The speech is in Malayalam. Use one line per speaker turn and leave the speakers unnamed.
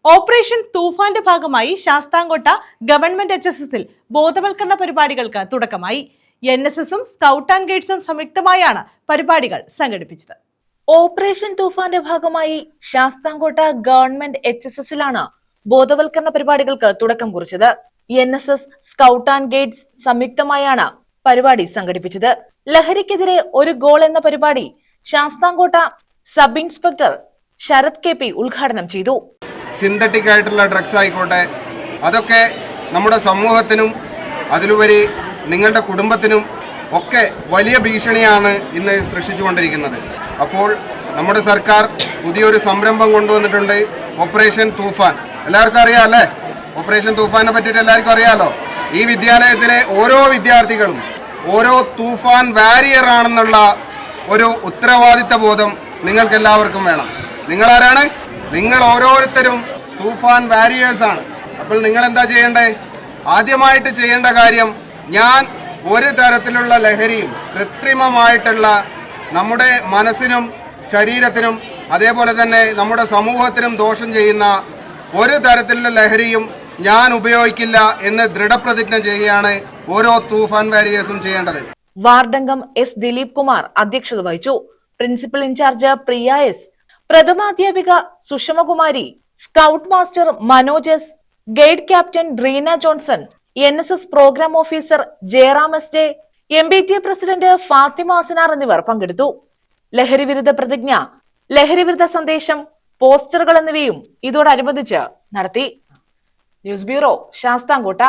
ഓപ്പറേഷൻ തൂഫാന്റെ ഭാഗമായി ശാസ്താംകോട്ട ഗവൺമെന്റ് HSSൽ ബോധവൽക്കരണ പരിപാടികൾക്ക് തുടക്കമായി. NSSും സ്കൗട്ട് ആൻഡ് ഗൈഡ്സും സംയുക്തമായാണ് പരിപാടികൾ സംഘടിപ്പിച്ചത്.
ഓപ്പറേഷൻ തൂഫാന്റെ ഭാഗമായി ശാസ്താംകോട്ട ഗവൺമെന്റ് HSSലാണ് ബോധവൽക്കരണ പരിപാടികൾക്ക് തുടക്കം കുറിച്ചത്. NSS, സ്കൗട്ട് ആൻഡ് ഗൈഡ്സ് സംയുക്തമായാണ് പരിപാടി സംഘടിപ്പിച്ചത്. ലഹരിക്കെതിരെ ഒരു ഗോൾ എന്ന പരിപാടി Sasthamkotta sub inspector Sarath KP ഉദ്ഘാടനം ചെയ്തു.
സിന്തറ്റിക് ആയിട്ടുള്ള ഡ്രഗ്സ് ആയിക്കോട്ടെ, അതൊക്കെ നമ്മുടെ സമൂഹത്തിനും അതിലുപരി നിങ്ങളുടെ കുടുംബത്തിനും ഒക്കെ വലിയ ഭീഷണിയാണ് ഇന്ന് സൃഷ്ടിച്ചുകൊണ്ടിരിക്കുന്നത്. അപ്പോൾ നമ്മുടെ സർക്കാർ പുതിയൊരു സംരംഭം കൊണ്ടുവന്നിട്ടുണ്ട്, ഓപ്പറേഷൻ തൂഫാൻ. എല്ലാവർക്കും അറിയാം അല്ലേ? ഓപ്പറേഷൻ തൂഫാനെ പറ്റിയിട്ട് എല്ലാവർക്കും അറിയാമല്ലോ. ഈ വിദ്യാലയത്തിലെ ഓരോ വിദ്യാർത്ഥികളും ഓരോ തൂഫാൻ വാരിയർ ആണെന്നുള്ള ഒരു ഉത്തരവാദിത്ത ബോധം നിങ്ങൾക്കെല്ലാവർക്കും വേണം. നിങ്ങളാരാണ്? നിങ്ങൾ ഓരോരുത്തരും തൂഫാൻ വാരിയേഴ്സാണ്. അപ്പോൾ നിങ്ങൾ എന്താ ചെയ്യേണ്ടേ? ആദ്യമായിട്ട് ചെയ്യേണ്ട കാര്യം, ഞാൻ ഒരു തരത്തിലുള്ള ലഹരിയും കൃത്രിമമായിട്ടുള്ള നമ്മുടെ മനസ്സിനും ശരീരത്തിനും അതേപോലെ തന്നെ നമ്മുടെ സമൂഹത്തിനും ദോഷം ചെയ്യുന്ന ഒരു തരത്തിലുള്ള ലഹരിയും ഞാൻ ഉപയോഗിക്കില്ല എന്ന് ദൃഢപ്രതിജ്ഞ ചെയ്യുകയാണ് ഓരോ തൂഫാൻ വാരിയേഴ്സും ചെയ്യേണ്ടത്.
വാർഡംഗം S. ദിലീപ് കുമാർ അധ്യക്ഷത വഹിച്ചു. പ്രിൻസിപ്പൽ ഇൻചാർജ് പ്രിയ S, പ്രഥമാധ്യാപിക Sushamakumari, scout master Manoj S, guide captain Reena Johnson, NSS programme officer Jayaram SJ, MBTA president Fathima Asanar എന്നിവർ പങ്കെടുത്തു. ലഹരിവിരുദ്ധ പ്രതിജ്ഞ, ലഹരിവിരുദ്ധ സന്ദേശം, പോസ്റ്ററുകൾ എന്നിവയും ഇതോടനുബന്ധിച്ച് നടത്തി. News bureau, Sasthamkotta.